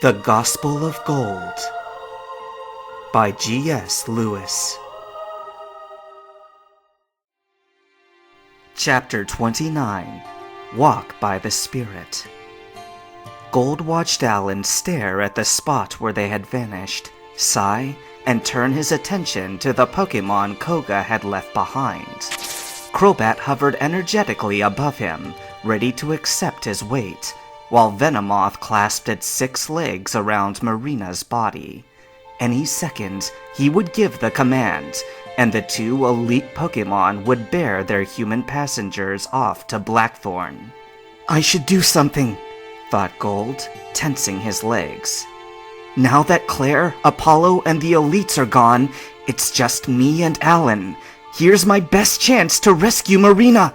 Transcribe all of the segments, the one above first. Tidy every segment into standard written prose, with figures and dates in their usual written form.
The Gospel of Gold by G.S. Lewis. Chapter 29. Walk by the Spirit. Gold watched Alan stare at the spot where they had vanished, sigh, and turn his attention to the Pokemon Koga had left behind. Crobat hovered energetically above him, ready to accept his weight, while Venomoth clasped its 6 legs around Marina's body. Any second, he would give the command, and the 2 elite Pokemon would bear their human passengers off to Blackthorn. I should do something, thought Gold, tensing his legs. Now that Claire, Apollo, and the elites are gone, it's just me and Alan. Here's my best chance to rescue Marina!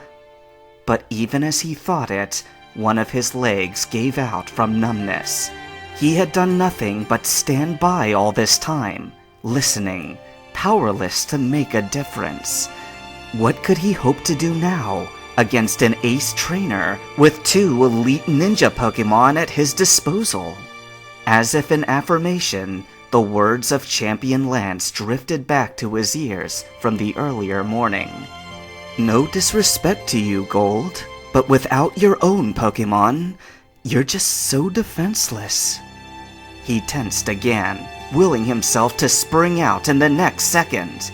But even as he thought it, one of his legs gave out from numbness. He had done nothing but stand by all this time, listening, powerless to make a difference. What could he hope to do now, against an ace trainer with 2 elite ninja Pokemon at his disposal? As if in affirmation, the words of Champion Lance drifted back to his ears from the earlier morning. No disrespect to you, Gold, but without your own Pokemon, you're just so defenseless. He tensed again, willing himself to spring out in the next second.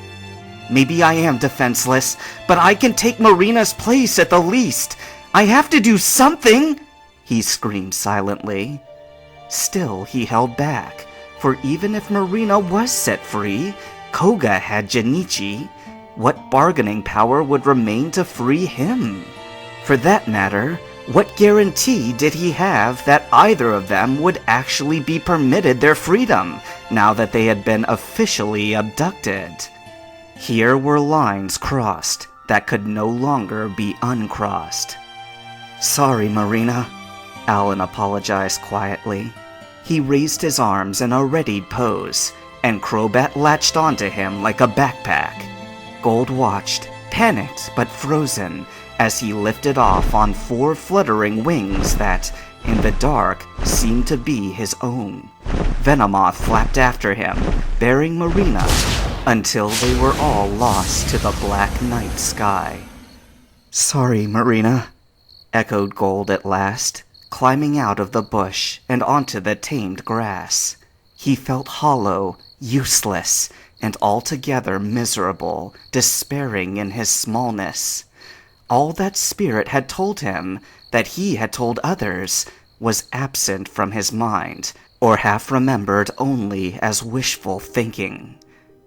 Maybe I am defenseless, but I can take Marina's place at the least. I have to do something, he screamed silently. Still, he held back, for even if Marina was set free, Koga had Jinichi. What bargaining power would remain to free him? For that matter, what guarantee did he have that either of them would actually be permitted their freedom, now that they had been officially abducted? Here were lines crossed that could no longer be uncrossed. Sorry, Marina, Alan apologized quietly. He raised his arms in a readied pose, and Crobat latched onto him like a backpack. Gold watched, panicked but frozen, as he lifted off on 4 fluttering wings that, in the dark, seemed to be his own. Venomoth flapped after him, bearing Marina, until they were all lost to the black night sky. Sorry, Marina, echoed Gold at last, climbing out of the bush and onto the tamed grass. He felt hollow, useless, and altogether miserable, despairing in his smallness. All that Spirit had told him, that he had told others, was absent from his mind, or half-remembered only as wishful thinking.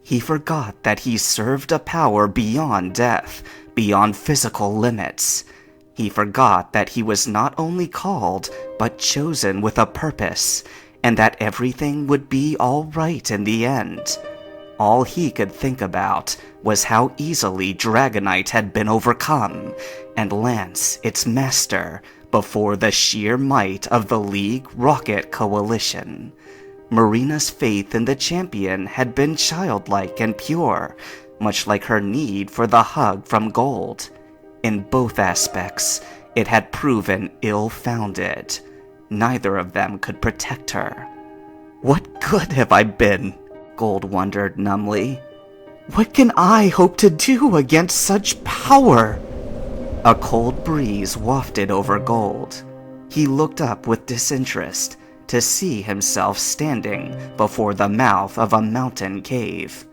He forgot that he served a power beyond death, beyond physical limits. He forgot that he was not only called, but chosen with a purpose, and that everything would be all right in the end. All he could think about was how easily Dragonite had been overcome, and Lance, its master, before the sheer might of the League Rocket Coalition. Marina's faith in the champion had been childlike and pure, much like her need for the hug from Gold. In both aspects, it had proven ill-founded. Neither of them could protect her. What good have I been? Gold wondered numbly. What can I hope to do against such power? A cold breeze wafted over Gold. He looked up with disinterest to see himself standing before the mouth of a mountain cave.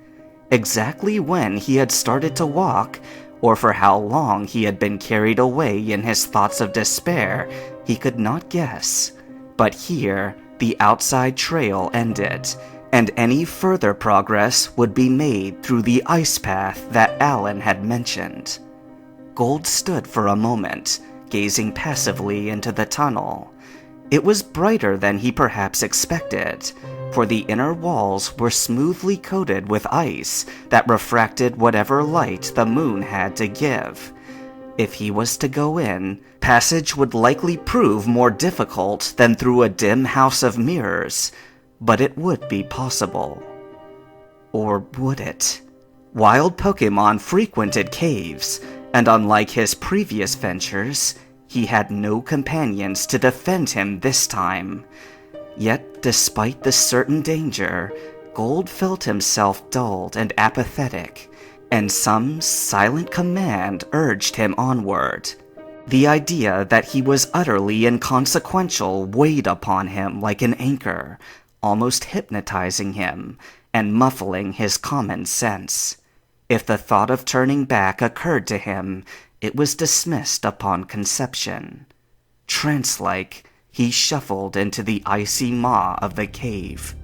Exactly when he had started to walk, or for how long he had been carried away in his thoughts of despair, he could not guess. But here, the outside trail ended, and any further progress would be made through the ice path that Alan had mentioned. Gold stood for a moment, gazing passively into the tunnel. It was brighter than he perhaps expected, for the inner walls were smoothly coated with ice that refracted whatever light the moon had to give. If he was to go in, passage would likely prove more difficult than through a dim house of mirrors, but it would be possible. Or would it? Wild Pokemon frequented caves, and unlike his previous ventures, he had no companions to defend him this time. Yet, despite the certain danger, Gold felt himself dulled and apathetic, and some silent command urged him onward. The idea that he was utterly inconsequential weighed upon him like an anchor, almost hypnotizing him and muffling his common sense. If the thought of turning back occurred to him, it was dismissed upon conception. Trance-like, he shuffled into the icy maw of the cave.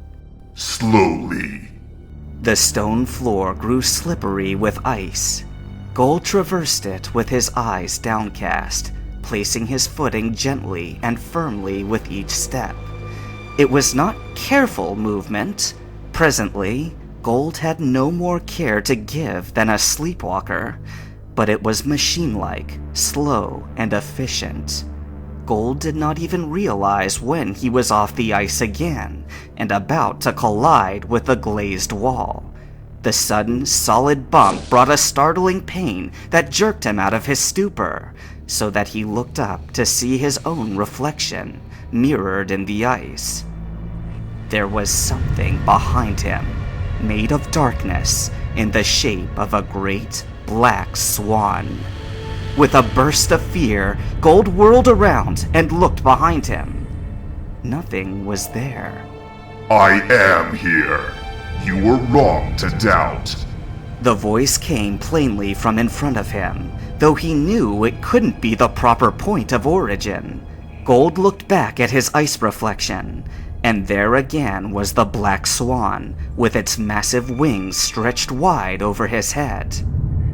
Slowly. The stone floor grew slippery with ice. Gold traversed it with his eyes downcast, placing his footing gently and firmly with each step. It was not careful movement. Presently, Gold had no more care to give than a sleepwalker, but it was machine-like, slow, and efficient. Gold did not even realize when he was off the ice again and about to collide with the glazed wall. The sudden, solid bump brought a startling pain that jerked him out of his stupor, so that he looked up to see his own reflection mirrored in the ice. There was something behind him, made of darkness, in the shape of a great black swan. With a burst of fear, Gold whirled around and looked behind him. Nothing was there. I am here. You were wrong to doubt. The voice came plainly from in front of him, though he knew it couldn't be the proper point of origin. Gold looked back at his ice reflection, and there again was the black swan, with its massive wings stretched wide over his head.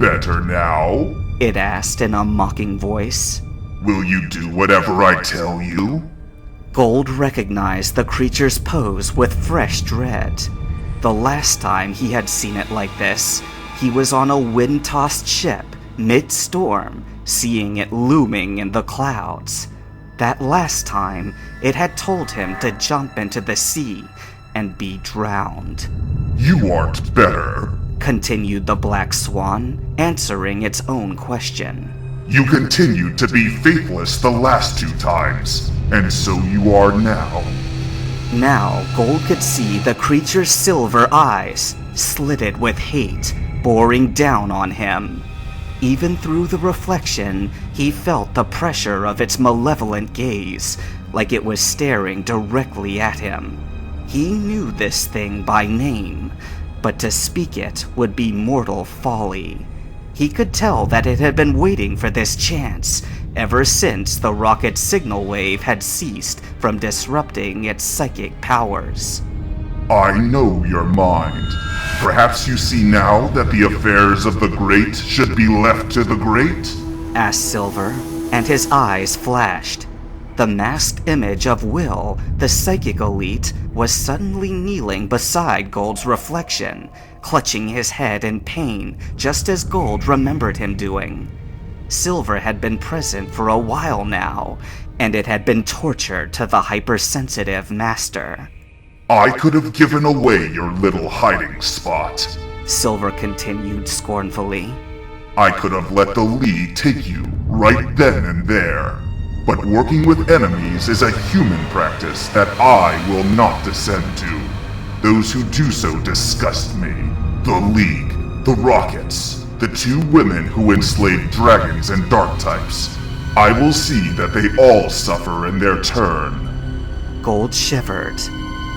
Better now? It asked in a mocking voice. Will you do whatever I tell you? Gold recognized the creature's pose with fresh dread. The last time he had seen it like this, he was on a wind-tossed ship, mid-storm, seeing it looming in the clouds. That last time, it had told him to jump into the sea and be drowned. You aren't better, continued the black swan, answering its own question. You continued to be faithless the last 2 times, and so you are now. Now, Gold could see the creature's silver eyes, slitted with hate, boring down on him. Even through the reflection, he felt the pressure of its malevolent gaze, like it was staring directly at him. He knew this thing by name, but to speak it would be mortal folly. He could tell that it had been waiting for this chance ever since the rocket's signal wave had ceased from disrupting its psychic powers. I know your mind. Perhaps you see now that the affairs of the great should be left to the great? Asked Silver, and his eyes flashed. The masked image of Will, the psychic elite, was suddenly kneeling beside Gold's reflection, clutching his head in pain, just as Gold remembered him doing. Silver had been present for a while now, and it had been torture to the hypersensitive master. I could have given away your little hiding spot, Silver continued scornfully. I could have let the League take you right then and there. But working with enemies is a human practice that I will not descend to. Those who do so disgust me. The League, the Rockets, the 2 women who enslaved dragons and dark types. I will see that they all suffer in their turn. Gold shivered.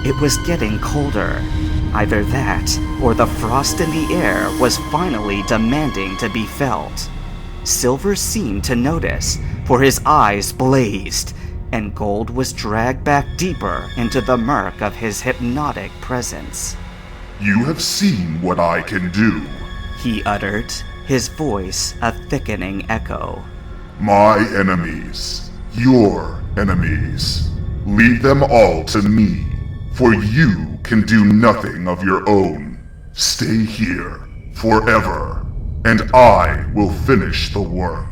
It was getting colder. Either that, or the frost in the air was finally demanding to be felt. Silver seemed to notice, for his eyes blazed, and Gold was dragged back deeper into the murk of his hypnotic presence. You have seen what I can do, he uttered, his voice a thickening echo. My enemies, your enemies, leave them all to me, for you can do nothing of your own. Stay here, forever, and I will finish the work.